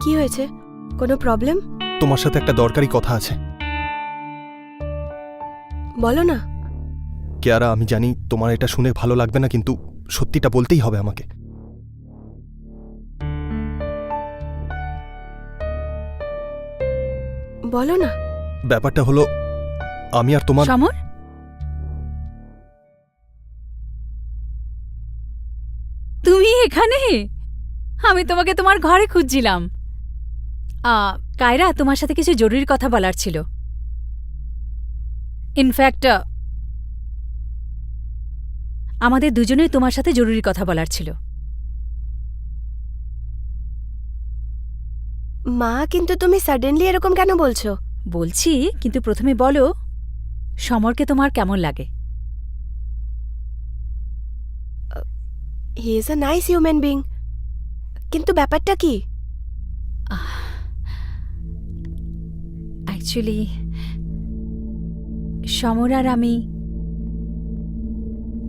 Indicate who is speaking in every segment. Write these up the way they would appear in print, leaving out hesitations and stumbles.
Speaker 1: কি হয়েছে? কোনো প্রবলেম?
Speaker 2: তোমার সাথে একটা দরকারি কথা আছে।
Speaker 1: বলো না।
Speaker 2: কিয়ারা, আমি জানি তোমার এটা শুনে ভালো লাগবে না, কিন্তু সত্যিটা বলতেই হবে আমাকে।
Speaker 1: বলো না।
Speaker 2: ব্যাপারটা হলো, আমি আর তোমার...
Speaker 3: সমর, তুমি এখানে? আমি তোমাকে তোমার ঘরে খুঁজছিলাম। কায়রা, তোমার সাথে কিছু জরুরি কথা বলার ছিল। ইনফ্যাক্ট আমাদের দুজনেই তোমার সাথে জরুরি কথা বলার ছিল।
Speaker 1: মা, কিন্তু তুমি সাডেনলি এরকম কেন বলছো?
Speaker 3: বলছি, কিন্তু প্রথমে বলো, সমরকে তোমার কেমন লাগে?
Speaker 1: He is a nice human being, কিন্তু ব্যাপারটা কি?
Speaker 3: অ্যাকচুয়ালি সমর আর আমি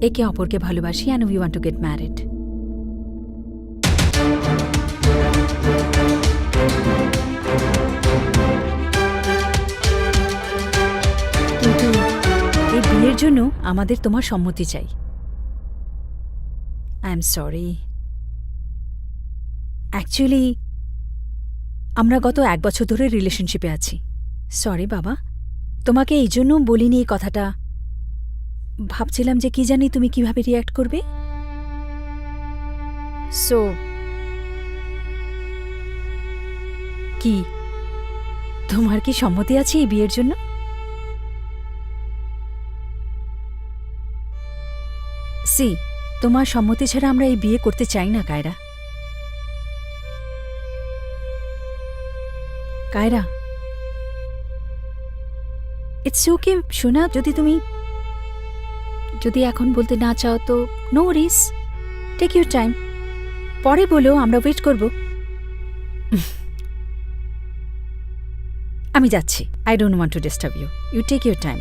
Speaker 3: একে অপরকে ভালোবাসি, and we want to get married. কিন্তু এই বিয়ের জন্য আমাদের তোমার সম্মতি চাই। I am sorry. অ্যাকচুয়ালি আমরা গত 1 বছর ধরে রিলেশনশিপে আছি। সরি বাবা, তোমাকে এই জন্য বলিনি এই কথাটা। ভাবছিলাম যে কি জানি তুমি কিভাবে রিয়্যাক্ট করবে। সো কি তোমার কি সম্মতি আছে এই বিয়ের জন্য? সি, তোমার সম্মতি ছাড়া আমরা এই বিয়ে করতে চাই না কায়রা। কায়রা, ইটস ওকে শোনা, যদি এখন বলতে না চাও তো no Warsi, take your time. পরে বলো, আমরা ওয়েট করব। আমি যাচ্ছি। I don't want to disturb you. You take your time.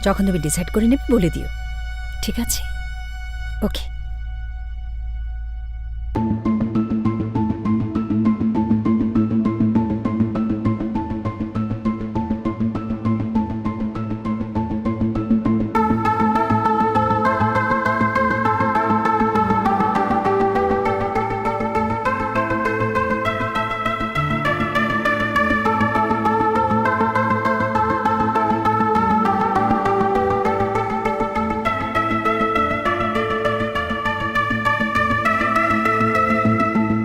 Speaker 3: যখন তুমি ডিসাইড করে নেবে বলে দিও, ঠিক আছে? ওকে।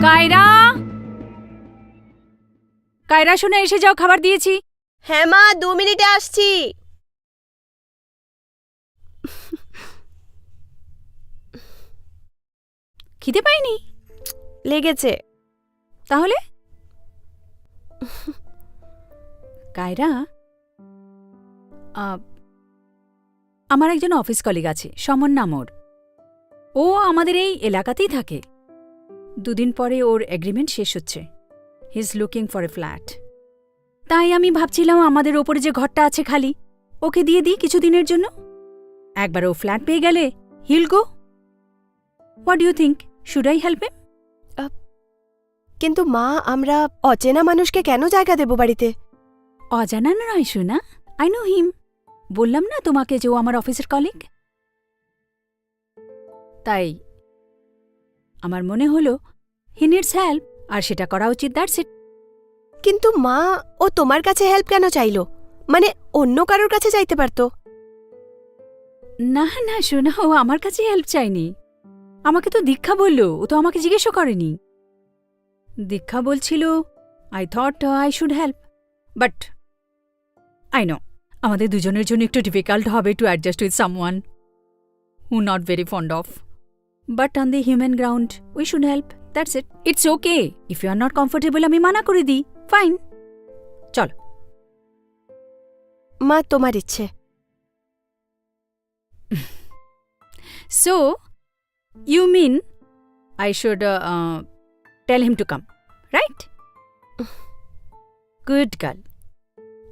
Speaker 3: কায়রা, কায়রা শোনা, এসে যাও, খাবার দিয়েছি।
Speaker 1: হ্যাঁ মা, 2 মিনিটে আসছি।
Speaker 3: খিদে পাইনি?
Speaker 1: লেগেছে।
Speaker 3: তাহলে কায়রা, আমার একজন অফিস কলিগ আছে, সমন নাম ওর। ও আমাদের এই এলাকাতেই থাকে। 2 দিন পরে ওর এগ্রিমেন্ট শেষ হচ্ছে। He is looking for a flat. তাই আমি ভাবছিলাম আমাদের ওপরে যে ঘরটা আছে খালি, ওকে দিয়ে দিই কিছুদিনের জন্য। একবার ও ফ্ল্যাট পেয়ে গেলে he'll go. What do you think? Should I help him?
Speaker 1: কিন্তু মা, আমরা অচেনা মানুষকে কেন জায়গা দেব বাড়িতে?
Speaker 3: অজানা নয় শোনা, আই নো হিম। বললাম না তোমাকে যে ও আমার অফিসের কলিগ। তাই আমার মনে হলো হি নিডস হেল্প, আর সেটা করা উচিত। That's it.
Speaker 1: কিন্তু মা, ও তোমার কাছে হেল্প কেন চাইলো? মানে অন্য কারোর কাছে চাইতে পারতো।
Speaker 3: না না শোনা, ও আমার কাছে হেল্প চাইনি। আমাকে তো দীক্ষা বলল, ও তো আমাকে জিজ্ঞেসও করেনি। দীক্ষা বলছিল, I thought I should help, but I know আমাদের দুজনের জন্য একটু ডিফিকাল্ট হবে to adjust with someone who not very fond of, but on the human ground we should help. That's it. It's okay if you are not comfortable. আমি মানা করে দিই, fine. চলো।
Speaker 1: মা, তোমার ইচ্ছে।
Speaker 3: So, you mean I should tell him to come, right? Good girl.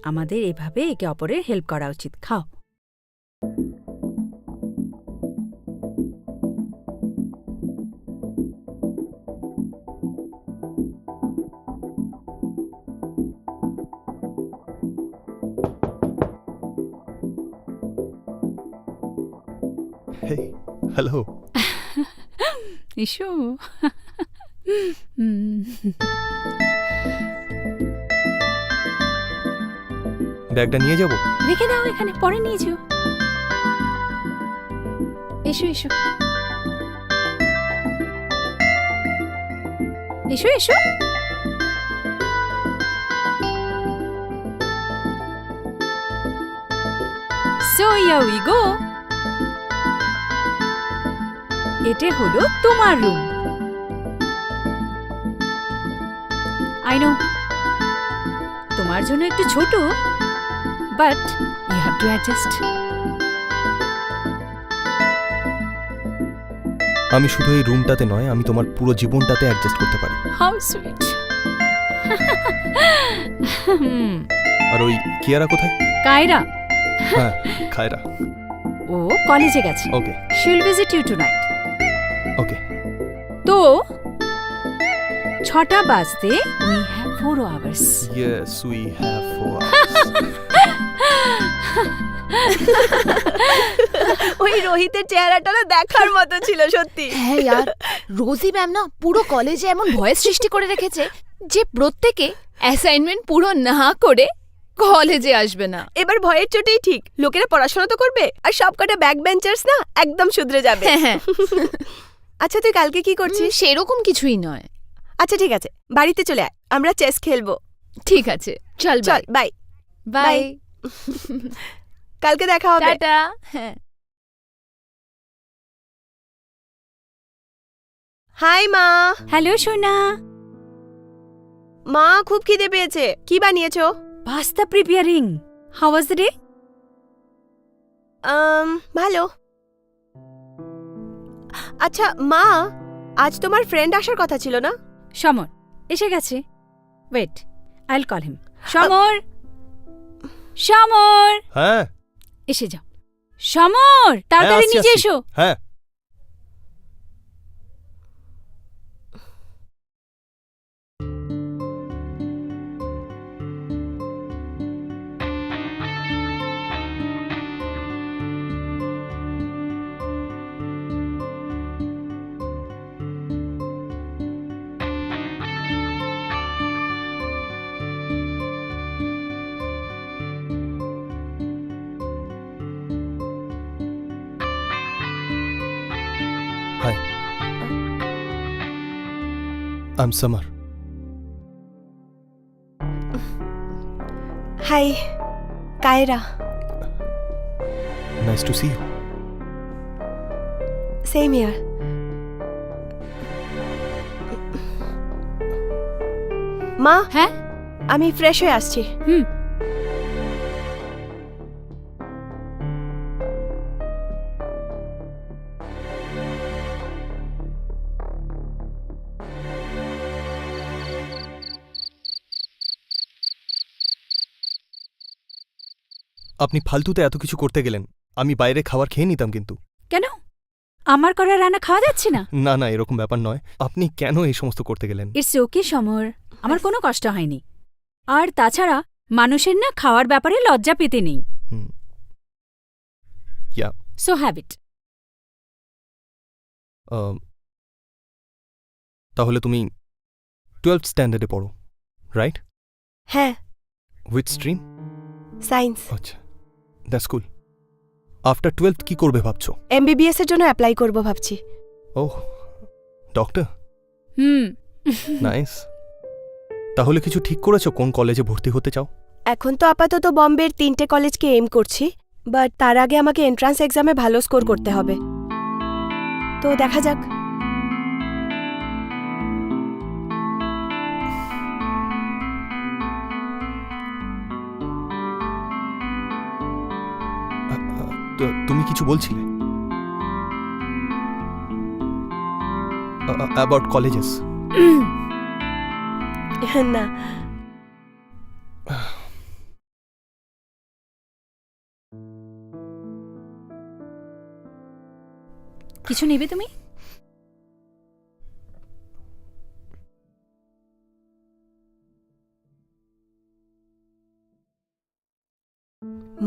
Speaker 3: আমাদের এভাবে একে অপরের হেল্প করা উচিত। খাও।
Speaker 2: Hey hello.
Speaker 3: এসো। হুম।
Speaker 2: ব্যাগটা নিয়ে যাব?
Speaker 3: রেখে দাও এখানে, পরে নিয়ে যেও। এসো এসো এসো এসো। So here we go. এটা হলো তোমার রুম। I know তোমার জন্য একটু ছোট, but you have to adjust.
Speaker 2: আমি শুধু এই রুমটাতে নয়, আমি তোমার পুরো জীবনটাতে অ্যাডজাস্ট করতে পারি।
Speaker 3: How sweet.
Speaker 2: আর ওই কিয়ারা কোথায়?
Speaker 3: কায়রা,
Speaker 2: হ্যাঁ খায়রা।
Speaker 3: ও কলেজে গেছে।
Speaker 2: ওকে
Speaker 3: She'll visit you tonight.
Speaker 2: ওকে।
Speaker 3: তো 6টা বাজতে we have 4 hours.
Speaker 2: Yes we have 4
Speaker 1: ওই রোহিতের চেহারাটা না দেখার মতো ছিল সত্যি।
Speaker 4: হ্যাঁ ইয়ার, রোজি ম্যাম না পুরো কলেজে এমন ভয় সৃষ্টি করে রেখেছে যে প্রত্যেকে অ্যাসাইনমেন্ট পুরো না করে কলেজে আসবে না।
Speaker 1: এবার ভয়ের চোটেই ঠিক, লোকেরা পড়াশোনা তো করবে আর সবকটা ব্যাক বেঞ্চার্স না একদম শুধরে যাবে।
Speaker 4: হ্যাঁ
Speaker 1: আচ্ছা তুই কালকে কি করছিস?
Speaker 4: সেরকম কিছুই নয়।
Speaker 1: আচ্ছা ঠিক আছে, বাড়িতে চলে আয়, আমরা চেস খেলবো।
Speaker 4: ঠিক আছে, চল
Speaker 1: চল বাই।
Speaker 4: বাই।
Speaker 1: কালকে দেখা হবে।
Speaker 4: টাটা। হ্যাঁ।
Speaker 1: হাই মা।
Speaker 3: হ্যালো সোনা।
Speaker 1: মা খুব খিদে পেয়েছে, কি বানিয়েছো?
Speaker 3: Pasta preparing. How was the day?
Speaker 1: ভালো। আচ্ছা মা, আজ তোমার ফ্রেন্ড আসার কথা ছিল না?
Speaker 3: সমর এসে গেছে। Wait, I will call him. Samar, Samar
Speaker 2: হ্যাঁ
Speaker 3: এসে যাও। সমর তাড়াতাড়ি
Speaker 2: আসছি,
Speaker 3: নিচে
Speaker 2: আসছি।
Speaker 3: এসো।
Speaker 2: হ্যাঁ hi I am Samar.
Speaker 1: Hi Kaira.
Speaker 2: Nice to see you.
Speaker 1: Same ইয়ার। মা
Speaker 3: হ্যাঁ
Speaker 1: আমি ফ্রেশ হয়ে আসছি।
Speaker 3: হুম।
Speaker 2: আপনি ফালতুতে এত কিছু করতে গেলেন, আমি বাইরে খাবার খেয়ে নিতাম কিন্তু।
Speaker 3: কেন আমার করা রান্না খাওয়া যাচ্ছে না?
Speaker 2: না না এরকম ব্যাপার নয়, আপনি কেন এই সমস্ত করতে গেলেন?
Speaker 3: ইটস ওকে সমর, আমার কোনো কষ্ট হয়নি। আর তাছাড়া মানুষের না খাওয়ার ব্যাপারে লজ্জা পেতে নেই।
Speaker 2: হুম ইয়া
Speaker 3: সো হ্যাবিট।
Speaker 2: তাহলে তুমি 12th স্ট্যান্ডার্ডে পড়ো, রাইট?
Speaker 1: হ্যাঁ,
Speaker 2: উইথ স্ট্রিম?
Speaker 1: সায়েন্স।
Speaker 2: আচ্ছা দ্যাটস কুল। আফটার 12th কি করবে ভাবছো?
Speaker 1: এমবিবিএস এর জন্য অ্যাপ্লাই করব ভাবছি।
Speaker 2: ওহ ডক্টর,
Speaker 3: হুম।
Speaker 2: নাইস। তাহলে কিছু ঠিক করেছো কোন কলেজে ভর্তি হতে চাও?
Speaker 1: এখন তো আপাতত বম্বের 3টে কলেজকে এম করছি, বাট তার আগে আমাকে এন্ট্রান্স এক্সামে ভালো স্কোর করতে হবে, তো দেখা যাক।
Speaker 2: তুমি কিছু বলছিলে অ্যাবাউট কলেজেস?
Speaker 1: না
Speaker 3: কিছু নেবে তুমি?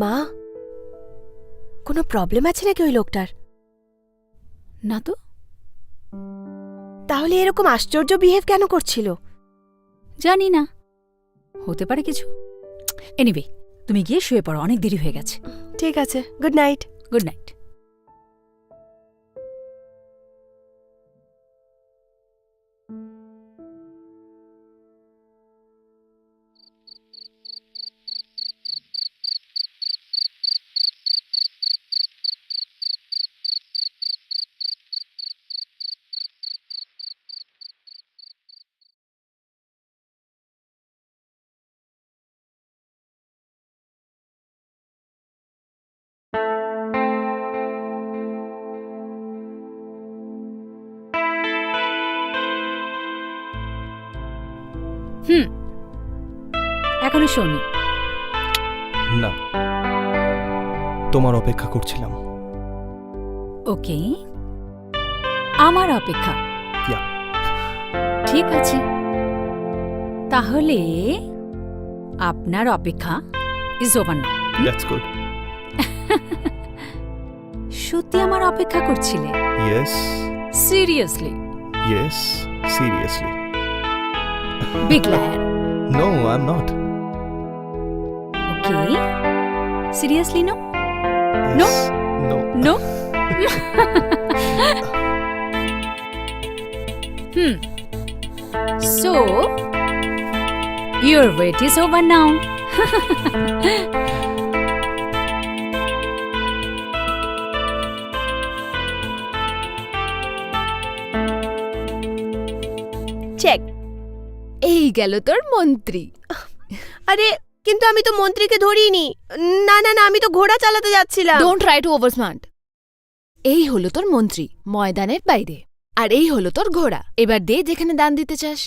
Speaker 1: মা, কোনো প্রবলেম আছে নাকি ওই লোকটার?
Speaker 3: না তো।
Speaker 1: তাহলে এরকম আশ্চর্য বিহেভ কেন করছিল?
Speaker 3: জানি না, হতে পারে কিছু। এনিওয়ে, তুমি গিয়ে শুয়ে পড়ো, অনেক দেরি হয়ে গেছে।
Speaker 1: ঠিক আছে, গুড নাইট।
Speaker 3: Good night. এখনো শোনি।
Speaker 2: না, তোমার অপেক্ষা করছিলাম।
Speaker 3: ওকে, আমার অপেক্ষা।
Speaker 2: Yeah.
Speaker 3: ঠিক আছে, তাহলে আপনার অপেক্ষা is over now.
Speaker 2: That's good.
Speaker 3: সত্যি আমার অপেক্ষা করছিলে?
Speaker 2: Yes,
Speaker 3: seriously?
Speaker 2: Yes, seriously.
Speaker 3: Big liar.
Speaker 2: No, I am not.
Speaker 3: Okay, seriously no? No?
Speaker 2: No.
Speaker 3: No? So, your wait is over now.
Speaker 1: Check.
Speaker 4: এই গেল তোর মন্ত্রী।
Speaker 1: আরে কিন্তু আমি তো মন্ত্রীকে ধরিনি। না না না, আমি তো ঘোড়া চালাতে যাচ্ছিলাম।
Speaker 4: Don't try to over smart. এই হলো তোর মন্ত্রী ময়দানের বাইরে, আর এই হলো তোর ঘোড়া। এবার দে যেখানে দান দিতে চাস।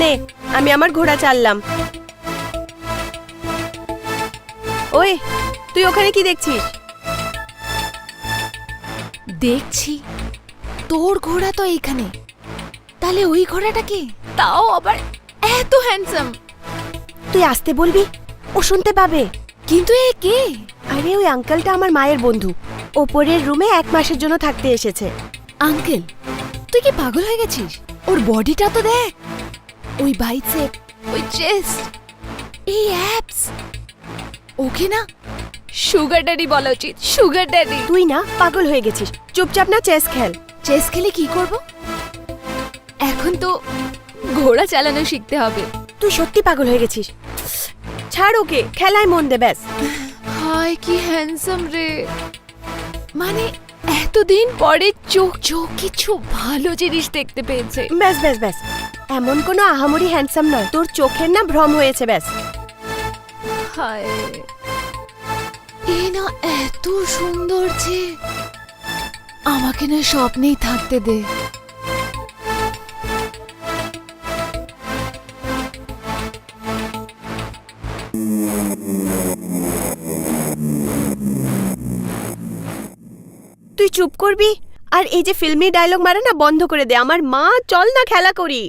Speaker 1: নে, আমি আমার ঘোড়া চাললাম। ওই, তুই ওখানে কি দেখছিস?
Speaker 4: দেখছি তোর ঘোড়া তো এইখানে, তাহলে ওই ঘোড়াটা কে? তাও আবার এত হ্যান্ডসাম।
Speaker 1: তুই আসতে বলবি, ও শুনতে পাবে।
Speaker 4: কিন্তু এ কে?
Speaker 1: আরে ওই আঙ্কেলটা আমার মায়ের বন্ধু, ওপরের রুমে 1 মাসের জন্য থাকতে এসেছে।
Speaker 4: আঙ্কেল? তুই কি পাগল হয়ে গেছিস? ওর বডিটা তো দেখ, ওই বাইসেপ, ওই চেস্ট, এই অ্যাপস। ওকে না সুগার ড্যাডি বলা উচিত, সুগার ড্যাডি।
Speaker 1: তুই না পাগল হয়ে গেছিস, চুপচাপ না চেস খেল।
Speaker 4: চেস খেলে কি করব? এখন তো ঘোড়া চালানো শিখতে হবে।
Speaker 1: তুই সত্যি পাগল হয়ে গেছিস। ছাড় ওকে, খেলায় মন দে ব্যাস।
Speaker 4: হায় কি হ্যান্ডসাম রে, মানে এতদিন পরে চোখ চোখ কিছু ভালো জিনিস দেখতে পেয়েছে।
Speaker 1: ব্যাস ব্যাস ব্যাস, এমন কোনো আহামরি হ্যান্ডসাম নয়, তোর চোখের না ভ্রম হয়েছে ব্যাস।
Speaker 4: হায়, এ না এত সুন্দর যে আমাকে না স্বপ্নেই থাকতে দে।
Speaker 1: তুই চুপ করবি, আর এই যে ফিল্মি ডায়লগ মারা না বন্ধ করে দে। আমার মা, চল না খেলা করি।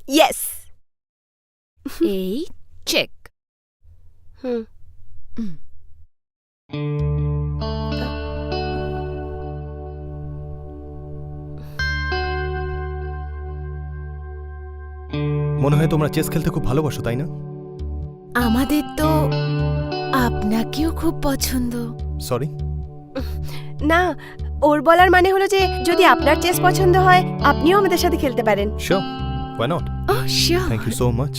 Speaker 1: ইয়েস।
Speaker 4: এই চেক।
Speaker 1: হুম।
Speaker 2: মনে হয় তোমরা চেস খেলতে খুব ভালোবাসো, তাই না?
Speaker 4: আমাদের তো আপনাকেও খুব পছন্দ।
Speaker 2: সরি।
Speaker 1: না, ওর বলার মানে হলো যে যদি আপনার চেস পছন্দ হয় আপনিও আমাদের সাথে খেলতে পারেন।
Speaker 2: Sure, why not.
Speaker 4: ও sure.
Speaker 2: Thank you so much.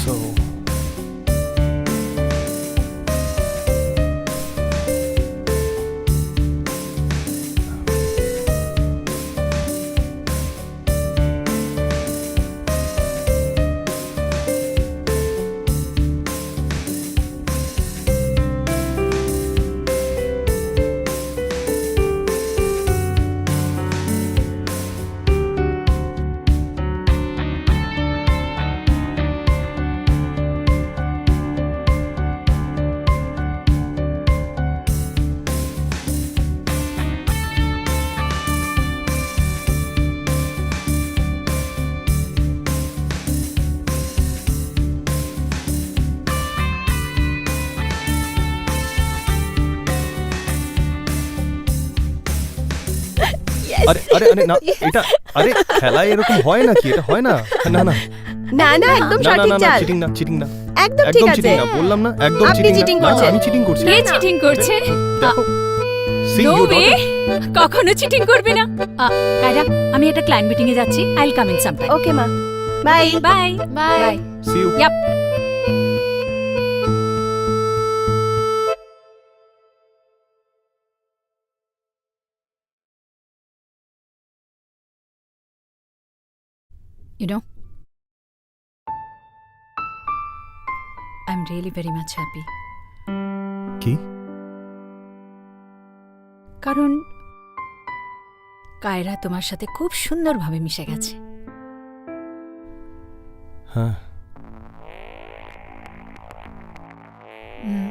Speaker 2: So আরে আরে আরে না, এটা আরে খেলায় এরকম হয় নাকি? এটা হয় না। না না
Speaker 1: না না, একদম
Speaker 2: না না
Speaker 1: সঠিক
Speaker 2: না,
Speaker 1: চাল।
Speaker 2: চিটিং না, চিটিং না,
Speaker 1: একদম ঠিক
Speaker 2: একদম
Speaker 1: আছে।
Speaker 2: চিটিং না, বললাম না একদম
Speaker 1: আপনি
Speaker 2: চিটিং
Speaker 1: cheating
Speaker 2: না।
Speaker 1: করছেন।
Speaker 2: আমি চিটিং করছি।
Speaker 3: কে চিটিং করছে?
Speaker 2: দেখো, see
Speaker 3: no
Speaker 2: you
Speaker 3: way,
Speaker 2: daughter.
Speaker 3: কখনো চিটিং করবে না। কায়রা, আমি একটা ক্লায়েন্ট মিটিং এ যাচ্ছি। I will come in sometime.
Speaker 1: Okay মা, bye.
Speaker 3: Bye
Speaker 4: bye.
Speaker 3: Bye.
Speaker 2: See you.
Speaker 3: Yup. You know, I'm really very much happy.
Speaker 2: কি?
Speaker 3: কারণ কায়রা তোমার সাথে খুব সুন্দরভাবে মিশে গেছে।
Speaker 2: হ্যাঁ,
Speaker 3: উম,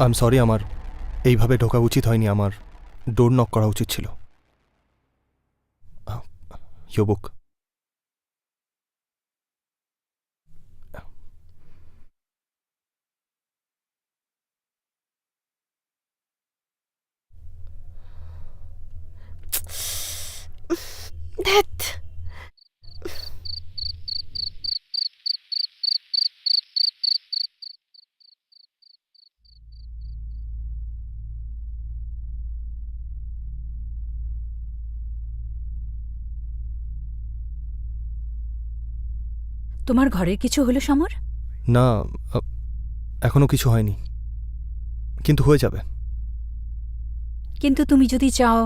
Speaker 2: আই এম সরি। আমার এইভাবে ঢোকা উচিত হয়নি, আমার ডোর নক করা উচিত ছিল। Your book.
Speaker 1: ধ্যাৎ।
Speaker 3: তোমার ঘরের কিছু হলো সমর?
Speaker 2: না, এখনো কিছু হয়নি, কিন্তু হয়ে যাবে।
Speaker 3: কিন্তু তুমি যদি চাও,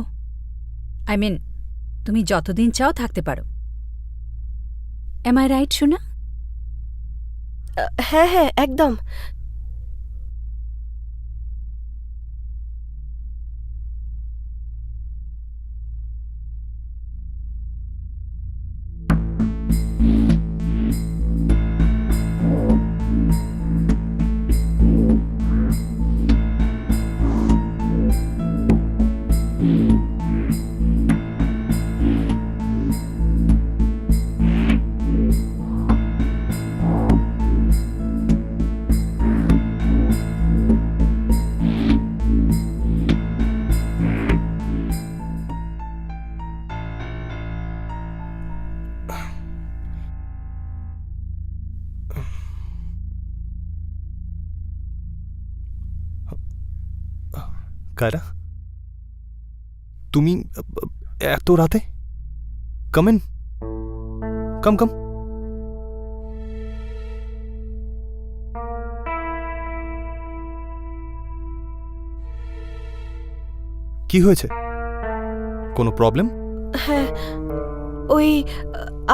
Speaker 3: তুমি যতদিন চাও থাকতে পারো। এম আই রাইট শোনা?
Speaker 1: হ্যাঁ হ্যাঁ, একদম।
Speaker 2: কায়রা, তুমি এত রাতে? কাম ইন, কাম কাম। কি হয়েছে? কোনো প্রবলেম?
Speaker 1: হ্যাঁ, ওই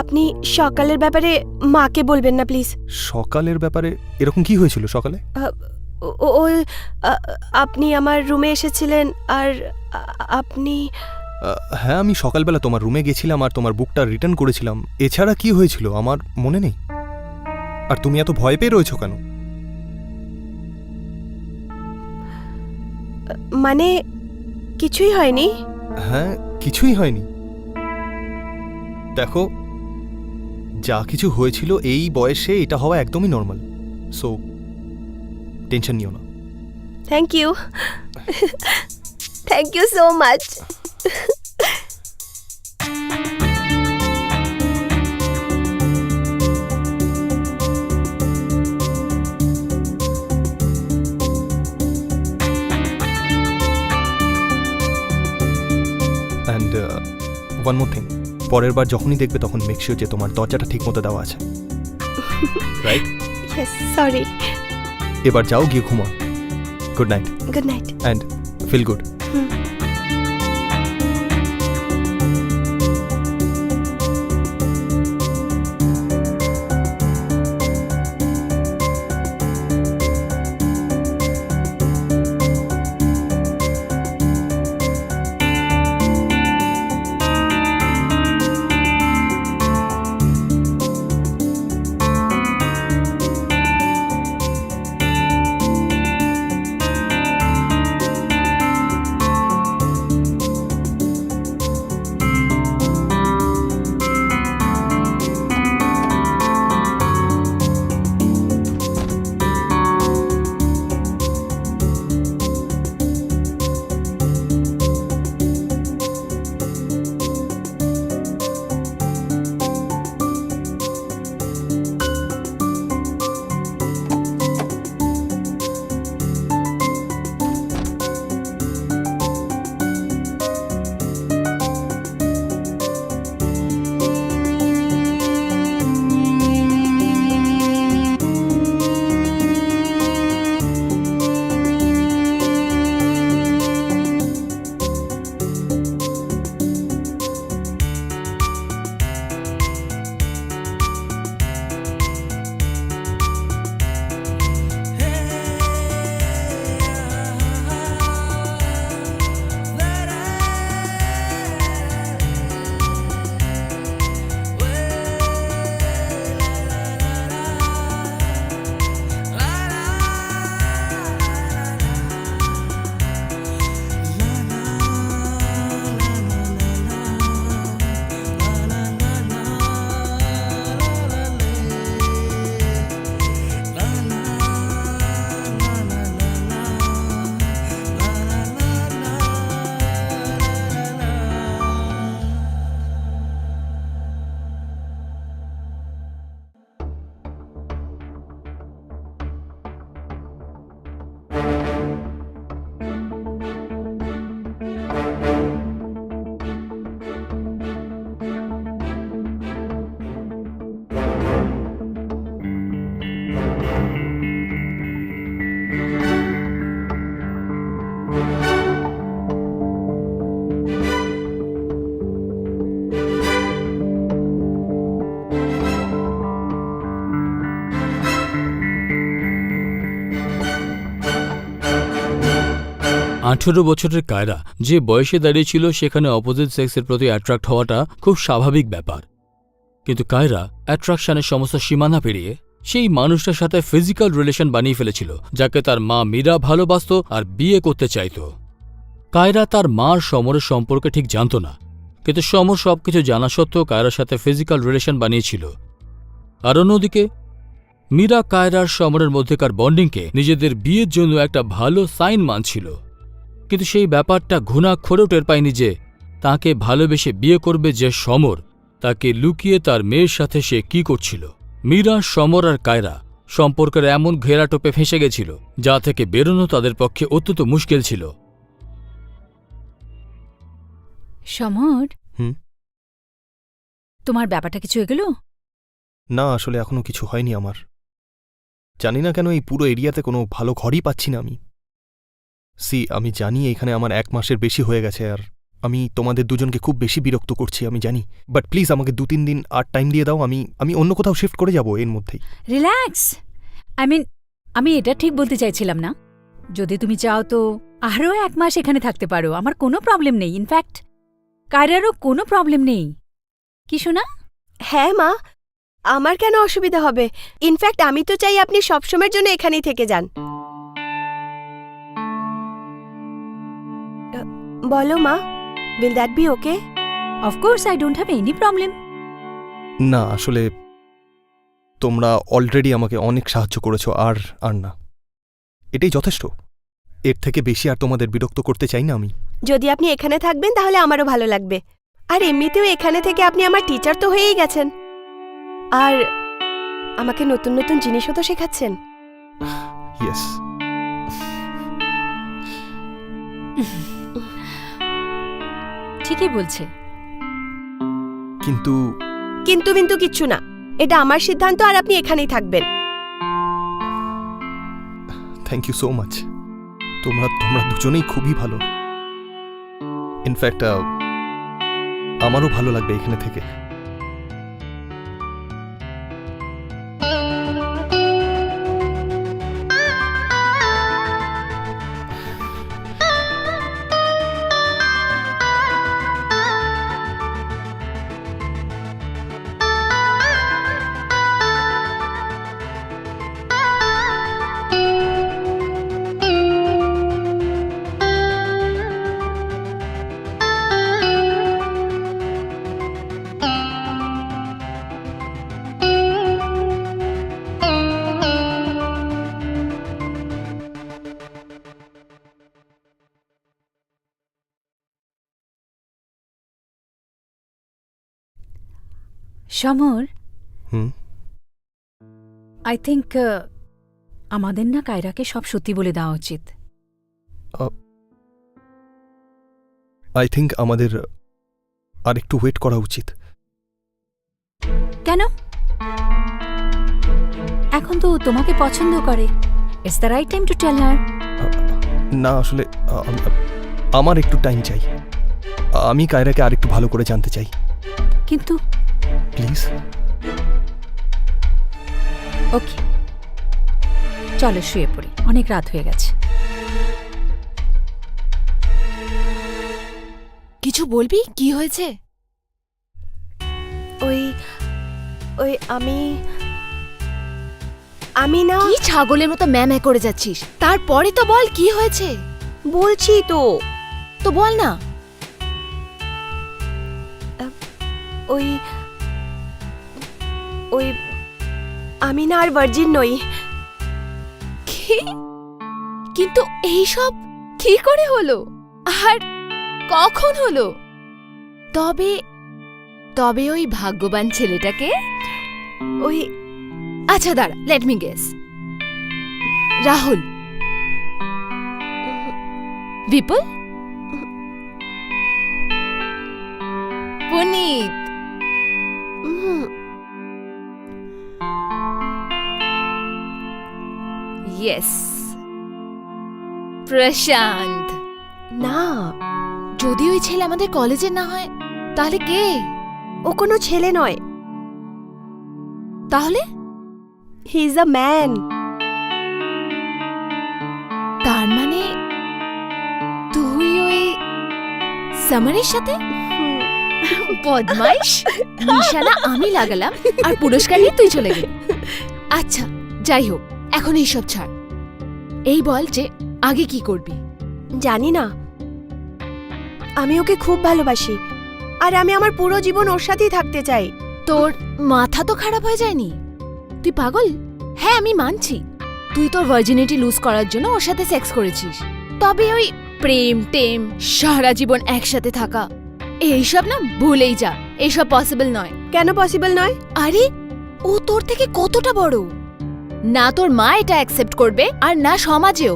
Speaker 1: আপনি সকালের ব্যাপারে মাকে বলবেন না প্লিজ।
Speaker 2: সকালের ব্যাপারে? এরকম কি হয়েছিল সকালে?
Speaker 1: ওই আপনি আমার রুমে এসেছিলেন আর আপনি
Speaker 2: হ্যাঁ, আমি সকালবেলা তোমার রুমে গেছিলাম আর তোমার বুকটা রিটার্ন করেছিলাম। এছাড়া কি হয়েছিল আমার মনে নেই। আর তুমি এত ভয় পেয়ে রয়েছো কেন?
Speaker 1: মানে কিছুই হয়নি।
Speaker 2: হ্যাঁ, কিছুই হয়নি। দেখো, যা কিছু হয়েছিল এই বয়সে এটা হওয়া একদমই নর্মাল। সো টেনশন নিও না।
Speaker 1: Thank you, thank you so much.
Speaker 2: And one more thing, পরের বার যখনই দেখবে তখন মেক শিওর যে তোমার দরজাটা ঠিক মতো দেওয়া আছে, রাইট?
Speaker 1: Yes, sorry.
Speaker 2: এবার যাও, গিয়ে ঘুমাও। Good night
Speaker 1: good night.
Speaker 2: And feel good.
Speaker 5: 18 বছরের কায়রা যে বয়সে দাঁড়িয়েছিল সেখানে অপোজিট সেক্সের প্রতি অ্যাট্রাক্ট হওয়াটা খুব স্বাভাবিক ব্যাপার, কিন্তু কায়রা অ্যাট্রাকশনের সমস্ত সীমানা পেরিয়ে সেই মানুষটার সাথে ফিজিক্যাল রিলেশন বানিয়ে ফেলেছিল যাকে তার মা মীরা ভালোবাসত আর বিয়ে করতে চাইত। কায়রা তার মার সমরের সম্পর্কে ঠিক জানত না, কিন্তু সমর সবকিছু জানা সত্ত্বেও কায়রার সাথে ফিজিক্যাল রিলেশন বানিয়েছিল। আর অন্যদিকে মীরা কায়রার সমরের মধ্যেকার বন্ডিংকে নিজেদের বিয়ের জন্য একটা ভালো সাইন মানছিল, কিন্তু সেই ব্যাপারটা ঘুণাক্ষরেও টের পায়নি যে তাকে ভালোবেসে বিয়ে করবে যে সমর, তাকে লুকিয়ে তার মেয়ের সাথে সে কি করছিল। মীরা, সমর আর কায়রা সম্পর্কের এমন ঘেরাটোপে ফেঁসে গেছিল যা থেকে বেরোনো তাদের পক্ষে অত্যন্ত মুশকিল ছিল।
Speaker 3: সমর,
Speaker 2: হুম?
Speaker 3: তোমার ব্যাপারটা কিছু এগোলো?
Speaker 2: না, আসলে এখনো কিছু হয়নি আমার। জানি না কেন এই পুরো এরিয়াতে কোনো ভালো ঘরই পাচ্ছি না আমি। আমি জানি এখানে আমার 1 মাসের বেশি হয়ে গেছে আর আমি তোমাদের দুজনকে খুব বেশি বিরক্ত করছি, আমি জানি। বাট প্লিজ আমাকে 2-3 দিন আর টাইম দিয়ে দাও, আমি অন্য কোথাও শিফট করে যাব এর মধ্যেই।
Speaker 3: রিল্যাক্স। আমি এটা ঠিক বলতে চাইছিলাম না। যদি তুমি চাও তো আরও 1 মাস এখানে থাকতে পারো, আমার কোনো প্রবলেম নেই। ইনফ্যাক্ট কায়রারও কোনো প্রবলেম নেই। কি শোনা?
Speaker 1: হ্যাঁ মা, আমার কেন অসুবিধা হবে? ইনফ্যাক্ট আমি তো চাই আপনি সবসময়ের জন্য এখানেই থেকে যান। বলো মা, will that be okay?
Speaker 3: Of course, I don't have any problem.
Speaker 2: না, আসলে তোমরা অলরেডি আমাকে অনেক সাহায্য করেছো, আর না, এটাই যথেষ্ট। এর থেকে বেশি আর তোমাদের বিরক্ত করতে চাই না আমি।
Speaker 1: যদি আপনি এখানে থাকবেন তাহলে আমারও ভালো লাগবে। আর এমনিতেও এখানে থেকে আপনি আমার টিচার তো হয়েই গেছেন, আর আমাকে নতুন নতুন জিনিসও তো শেখাচ্ছেন।
Speaker 2: ইয়েস।
Speaker 3: ঠিকই বলছে।
Speaker 2: কিন্তু
Speaker 1: কিন্তু কিচ্ছু না, এটা আমার সিদ্ধান্ত আর আপনি এখানেই থাকবেন।
Speaker 2: Thank you so much. তোমরা দুজনেই খুবই ভালো। ইনফ্যাক্ট আমারও ভালো লাগবে এখানে থেকে।
Speaker 3: সমর,
Speaker 2: হুম?
Speaker 3: আই থিঙ্ক আমাদের না কায়রাকে সব সত্যি বলে দেওয়া উচিত।
Speaker 2: আই থিঙ্ক আমাদের আর একটু ওয়েট করা উচিত।
Speaker 3: কেন? এখন তো ও তোমাকে পছন্দ করে। It's the right time to tell her.
Speaker 2: না, আসলে আমার একটু টাইম চাই। আমি কায়রাকে আর একটু ভালো করে জানতে চাই।
Speaker 3: কিন্তু
Speaker 2: প্লিজ।
Speaker 3: ওকে, চলো শুয়ে পড়ি, অনেক রাত হয়ে গেছে।
Speaker 4: কিছু বলবি? কি হয়েছে?
Speaker 1: ওই আমি না।
Speaker 4: কি ছাগলের মতো ম্যামে করে যাচ্ছিস? তারপরে তো বল কি হয়েছে।
Speaker 1: বলছি তো
Speaker 4: বল না।
Speaker 1: ওই আমি না আর ভার্জিন নই।
Speaker 4: কিন্তু এই সব কি করে হলো আর কখন হলো? তবে ওই ভাগ্যবান ছেলেটাকে। আচ্ছা দাঁড়া, লেট মি গেস। রাহুল? বিপুল? পুনিত? ইয়েস, প্রশান্ত।
Speaker 1: না,
Speaker 4: যদি ওই ছেলে আমাদের কলেজের না হয় তাহলে কে?
Speaker 1: ও কোনো ছেলে নয়।
Speaker 4: তাহলে?
Speaker 1: He is a man.
Speaker 4: তার মানে সামারের সাথে? বদমাইশ, নিশানা আমি লাগালাম আর পুরস্কার নিয়ে তুই চলে গেলি। আচ্ছা যাই হোক, এখন এইসব ছাড়। এই বল যে আগে কি করবি?
Speaker 1: জানি না, আমি ওকে খুব ভালোবাসি আর আমি আমার পুরো জীবন ওর সাথেই থাকতে চাই।
Speaker 4: তোর মাথা তো খারাপ হয়ে যায়নি? তুই পাগল? হ্যাঁ আমি মানছি, তুই তোর ভার্জিনিটি লুজ করার জন্য ওর সাথে সেক্স করেছিস, তবে ওই প্রেম টেম সারা জীবন একসাথে থাকা এইসব না ভুলেই যা, এইসব পসিবল নয়।
Speaker 1: কেন পসিবল নয়?
Speaker 4: আরে ও তোর থেকে কতটা বড়, না তোর মা এটা অ্যাকসেপ্ট করবে আর না সমাজেও।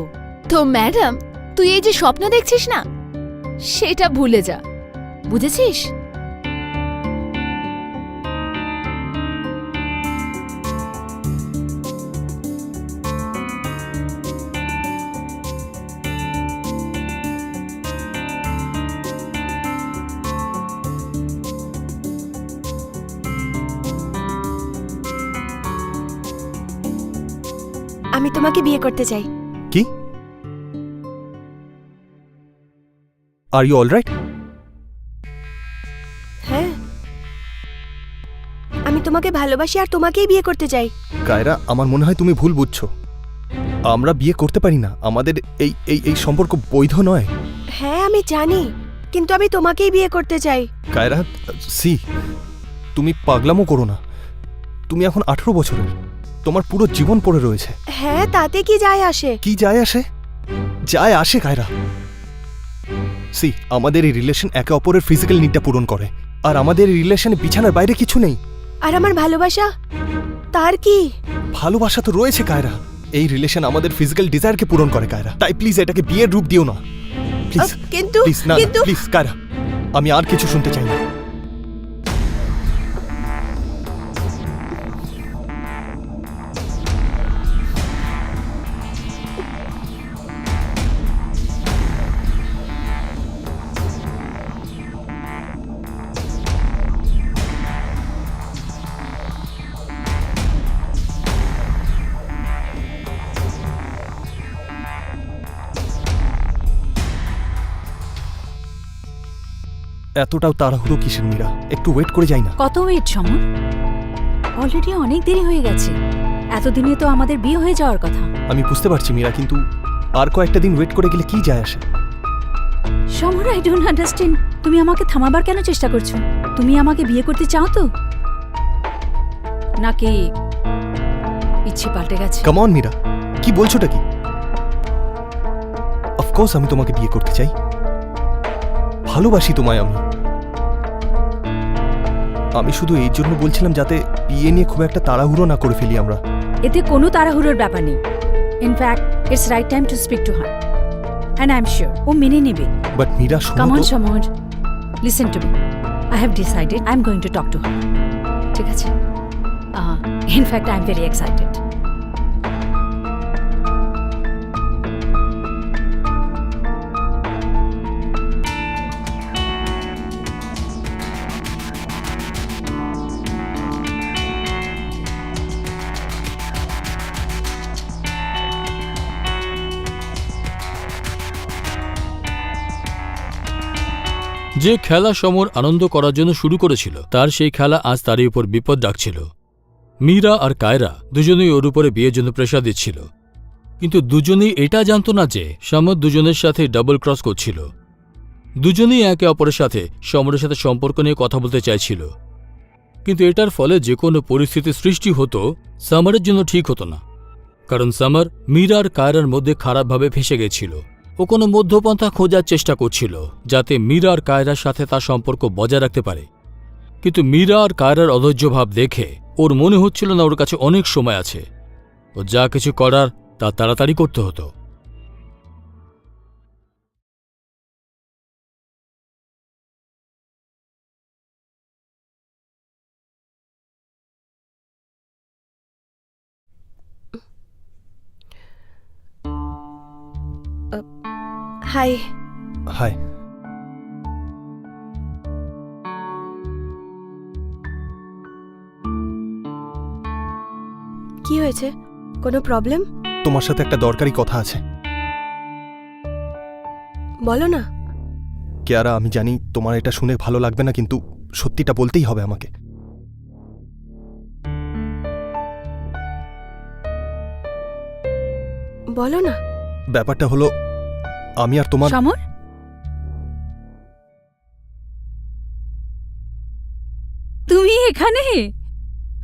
Speaker 4: তো ম্যাডাম, তুই এই যে স্বপ্ন দেখছিস না, সেটা ভুলে যা, বুঝেছিস?
Speaker 1: আমি তোমাকে বিয়ে করতে চাই।
Speaker 2: কি? Are you alright?
Speaker 1: হ্যাঁ, আমি তোমাকে ভালোবাসি আর তোমাকেই বিয়ে করতে চাই।
Speaker 2: কায়রা, আমার মনে হয় তুমি ভুল বুঝছো। আমরা বিয়ে করতে পারি না, আমাদের এই এই এই সম্পর্ক বৈধ নয়।
Speaker 1: হ্যাঁ আমি জানি, কিন্তু আমি তোমাকেই বিয়ে করতে চাই।
Speaker 2: কায়রা, সি, তুমি পাগলামো করো না। তুমি এখন 18 বছরের, তোমার পুরো জীবন পড়ে রয়েছে।
Speaker 1: হ্যাঁ, তাতে কি যায় আসে?
Speaker 2: কি যায় আসে? যায় আসে কায়রা। সি, আমাদের এই রিলেশন একে অপরের ফিজিক্যাল নিডটা পূরণ করে, আর আমাদের এই রিলেশনে বিছানার বাইরে কিছু নেই।
Speaker 1: আর আমার ভালোবাসা, তার কি?
Speaker 2: ভালোবাসা তো রয়েছে কায়রা। এই রিলেশন আমাদের ফিজিক্যাল ডিজায়ারকে পূরণ করে কায়রা। তাই প্লিজ এটাকে বিয়ের রূপ দিও না, প্লিজ।
Speaker 1: কিন্তু
Speaker 2: প্লিজ না,
Speaker 1: কিন্তু
Speaker 2: প্লিজ কায়রা, আমি আর কিছু শুনতে চাই না। এতটাও তাড়াহুড়ো কিসের মীরা? একটু ওয়েট করে যাই না?
Speaker 3: কত ওয়েট সমর? অলরেডি অনেক দেরি হয়ে গেছে। এতদিনে তো আমাদের বিয়ে হয়ে যাওয়ার কথা।
Speaker 2: আমি বুঝতে পারছি মীরা, কিন্তু আর কয়েকটা দিন ওয়েট করে গেলে কি যায় আসে?
Speaker 3: সমর, আই ডোন্ট আন্ডারস্ট্যান্ড। তুমি আমাকে থামাবার কেন চেষ্টা করছো? তুমি আমাকে বিয়ে করতে চাও তো, নাকি ইচ্ছে পাল্টে গেছে?
Speaker 2: কাম অন মীরা, কি বলছোটা কি? অফকোর্স আমি তোমাকে বিয়ে করতে চাই, ভালোবাসি তোমায় আমি। আমি শুধু এই জন্য বলছিলাম যাতে বিয়ে নিয়ে খুব একটা তাড়াহুড়ো না করে ফেলি আমরা।
Speaker 3: এতে কোনো তাড়াহুড়োর ব্যাপার নেই। In fact it's right time to speak to her, and I am sure ও মেনে নেবে।
Speaker 2: বাট মীরা,
Speaker 3: কাম
Speaker 2: শোনো
Speaker 3: অন
Speaker 2: তো।
Speaker 3: Samar, listen to me. I have decided I am going to talk to her. ঠিক আছে? In fact I am very excited.
Speaker 5: যে খেলা সমর আনন্দ করার জন্য শুরু করেছিল, তার সেই খেলা আজ তারই উপর বিপদ ডাকছিল। মীরা আর কায়রা দুজনেই ওর উপরে বিয়ের জন্য প্রেশার দিচ্ছিল, কিন্তু দুজনেই এটা জানত না যে সমর দুজনের সাথে ডাবল ক্রস করছিল। দুজনেই একে অপরের সাথে সমরের সাথে সম্পর্ক নিয়ে কথা বলতে চাইছিল, কিন্তু এটার ফলে যে কোনো পরিস্থিতি সৃষ্টি হতো সামারের জন্য ঠিক হতো না, কারণ সামার মীরা আর কায়রার মধ্যে খারাপভাবে ফেঁসে গেছিল। ও কোনো মধ্যপন্থা খোঁজার চেষ্টা করছিল যাতে মীরা আর কায়রার সাথে তার সম্পর্ক বজায় রাখতে পারে, কিন্তু মীরা আর কায়রার অধৈর্য ভাব দেখে ওর মনে হচ্ছিল না ওর কাছে অনেক সময় আছে। ও যা কিছু করার তা তাড়াতাড়ি করতে হতো।
Speaker 1: হাই।
Speaker 2: হাই।
Speaker 1: কি হয়েছে? কোনো প্রবলেম?
Speaker 2: তোমার সাথে একটা দরকারি কথা আছে।
Speaker 1: বলো না।
Speaker 2: কেয়ারা, আমি জানি তোমার এটা শুনে ভালো লাগবে না, কিন্তু সত্যিটা বলতেই হবে আমাকে।
Speaker 1: বলো না।
Speaker 2: ব্যাপারটা হলো, আমি আর তোমার
Speaker 3: সমর, তুমি এখানে?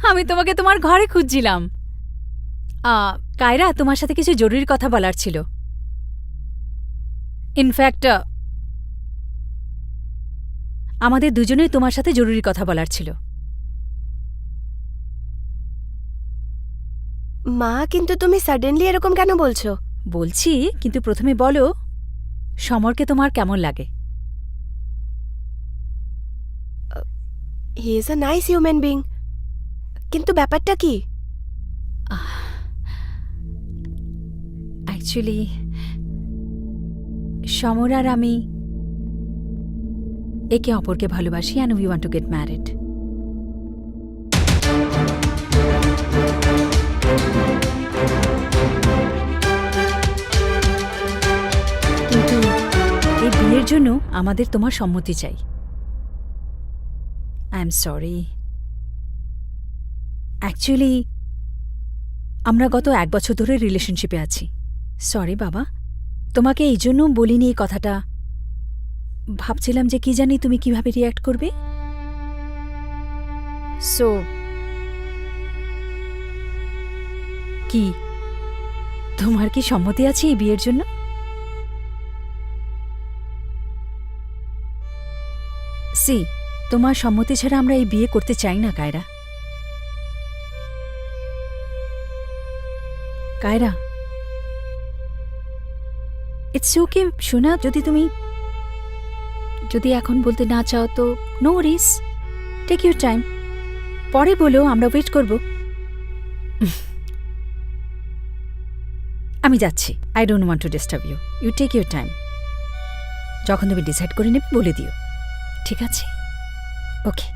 Speaker 3: আমি তোমাকে তোমার ঘরে খুঁজছিলাম। কায়রা, তোমার সাথে কিছু জরুরি কথা বলার ছিল। ইনফ্যাক্ট আমাদের দুজনেই তোমার সাথে জরুরি কথা বলার ছিল।
Speaker 1: মা, কিন্তু তুমি সাডেনলি এরকম কেন বলছো?
Speaker 3: বলছি, কিন্তু প্রথমে বলো, সমরকে তোমার কেমন লাগে?
Speaker 1: He is a nice human being, কিন্তু ব্যাপারটা কি?
Speaker 3: অ্যাকচুয়ালি সমর আর আমি একে অপরকে ভালোবাসি, and we want to get married. কিন্তু এই বিয়ের জন্য আমাদের তোমার সম্মতি চাই। I am sorry. অ্যাকচুয়ালি আমরা গত 1 বছর ধরে রিলেশনশিপে আছি। সরি বাবা, তোমাকে এই জন্য বলিনি এই কথাটা। ভাবছিলাম যে কি জানি তুমি কিভাবে রিয়্যাক্ট করবে। সো কি তোমার কি সম্মতি আছে এই বিয়ের জন্য? সি, তোমার সম্মতি ছাড়া আমরা এই বিয়ে করতে চাই না কায়রা। কায়রা, ইটস ওকে শোনা, যদি এখন বলতে না চাও তো no Warsi, take your time. পরে বলো, আমরা ওয়েট করব। আমি যাচ্ছি। I don't want to disturb you. You take your time. যখন তুমি ডিসাইড করে নেবে বলে দিও, ঠিক আছে? ওকে।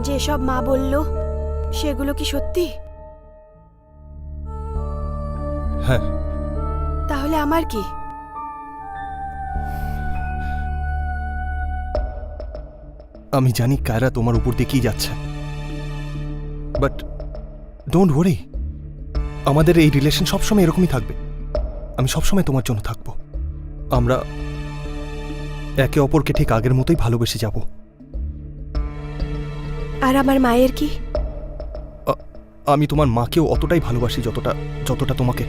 Speaker 1: যেসব মা বলল সেগুলো কি সত্যি?
Speaker 2: হ্যাঁ।
Speaker 1: তাহলে আমার কি?
Speaker 2: আমি জানি কায়রা তোমার উপর দিয়ে কি যাচ্ছে, বাট ডোন্ট ওয়ারি, আমাদের এই রিলেশন সবসময় এরকমই থাকবে। আমি সবসময় তোমার জন্য থাকব। আমরা একে অপরকে ঠিক আগের মতোই ভালোবেসে যাব।
Speaker 1: আর আমার মায়ের কি?
Speaker 2: আমি তোমার মাকেও অতটাই ভালোবাসি যতটা তোমাকে।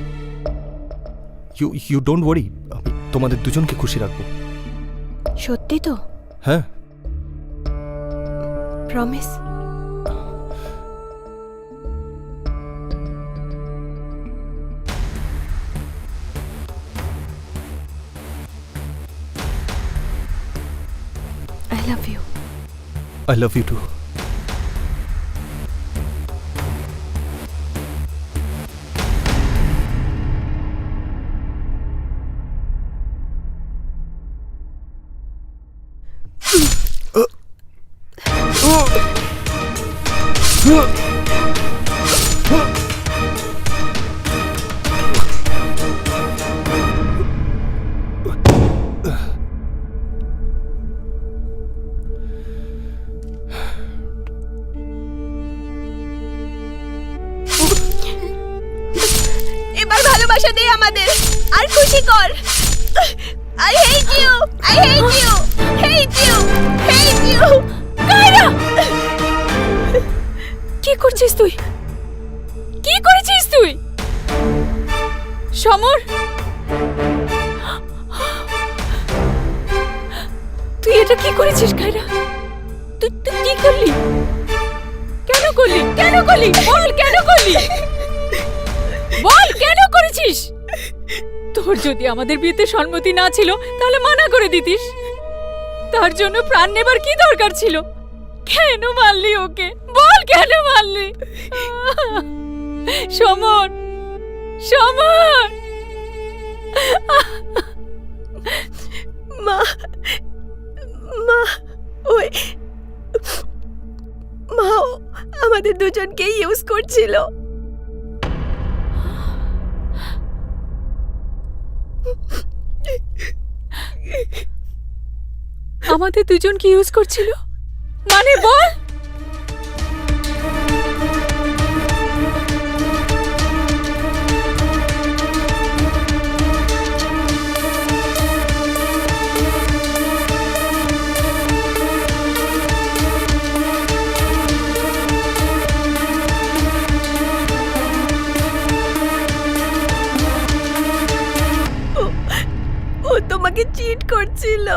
Speaker 2: ইউ ডোন্ট ওয়ারি, আমি তোমাদের দুজনকে খুশি রাখবো।
Speaker 1: সত্যি তো?
Speaker 2: হ্যাঁ।
Speaker 1: Promise? I love you.
Speaker 2: I love you too.
Speaker 1: ভালোবাসা দে আমাদের, আর খুশি কর। I hate you, I hate you, hate you, hate you.
Speaker 3: Kaira, কি করছিস তুই? কি করেছিস তুই? সমর, তুই এটা কি করেছিস কায়রা? তুই তুই কি করলি? কেন করলি? কেন করলি? বল কেন করলি? বল কেন করেছিস? তোর যদি আমাদের বিয়েতে সম্মতি না ছিল তাহলে মানা করে দিতিস। তার জন্য প্রাণ নেবার কি দরকার ছিল? কেন মারলি ওকে? বল কেন মারলি? সমর, সমর।
Speaker 1: মা, মা, ওই মা ও আমাদের দুজনকে ইউজ করছিল।
Speaker 3: আমাদের দুজনকে ইউজ করছিল মানে? বল।
Speaker 1: ও তোমাকে চিট করছিল।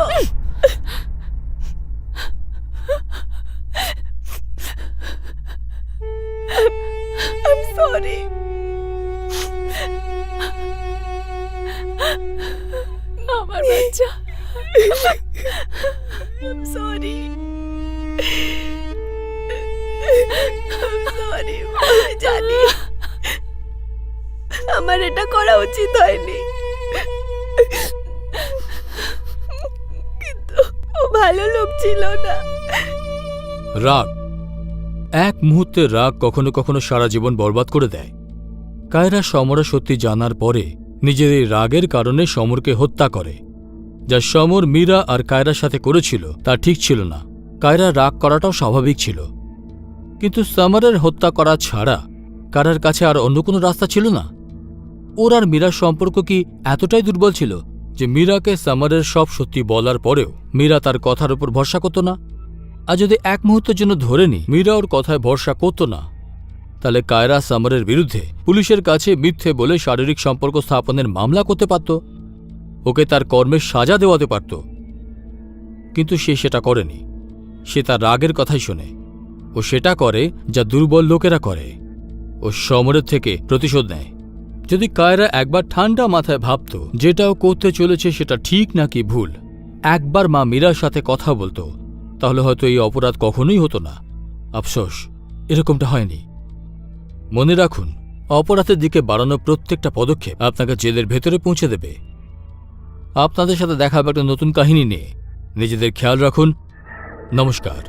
Speaker 1: I'm sorry.
Speaker 3: আমার বাচ্চা।
Speaker 1: I'm sorry. I'm sorry. আমি জানি আমার এটা করা উচিত হয়নি, কিন্তু ও ভালো লোক ছিল না।
Speaker 5: রাগ, এক মুহূর্তের রাগ কখনো কখনো সারা জীবন বরবাদ করে দেয়। কায়রা সমরের সত্যি জানার পরে নিজের এই রাগের কারণে সমরকে হত্যা করে। যা সমর মীরা আর কায়রার সাথে করেছিল তা ঠিক ছিল না। কায়রা রাগ করাটাও স্বাভাবিক ছিল, কিন্তু সমরের হত্যা করা ছাড়া কায়রার কাছে আর অন্য কোনো রাস্তা ছিল না। ওর আর মীরার সম্পর্ক কি এতটাই দুর্বল ছিল যে মীরাকে সমরের সব সত্যি বলার পরেও মীরা তার কথার উপর ভরসা করত না? আর যদি এক মুহূর্তের জন্য ধরে নি মীরা ওর কথায় ভরসা করত না, তাহলে কায়রা সমরের বিরুদ্ধে পুলিশের কাছে মিথ্যে বলে শারীরিক সম্পর্ক স্থাপনের মামলা করতে পারত, ওকে তার কর্মের সাজা দেওয়াতে পারত। কিন্তু সে সেটা করেনি। সে তার রাগের কথাই শোনে। ও সেটা করে যা দুর্বল লোকেরা করে। ও সমরের থেকে প্রতিশোধ নেয়। যদি কায়রা একবার ঠান্ডা মাথায় ভাবত যেটা ও করতে চলেছে সেটা ঠিক নাকি ভুল, একবার মা মীরার সাথে কথা বলতো, তাহলে হয়তো এই অপরাধ কখনোই হতো না। আফসোস, এরকমটা হয়নি। মনে রাখুন, অপরাধের দিকে বাড়ানো প্রত্যেকটা পদক্ষেপ আপনাকে জেলের ভেতরে পৌঁছে দেবে। আপনাদের সাথে দেখা হবে একটা নতুন কাহিনী নিয়ে। নিজেদের খেয়াল রাখুন। নমস্কার।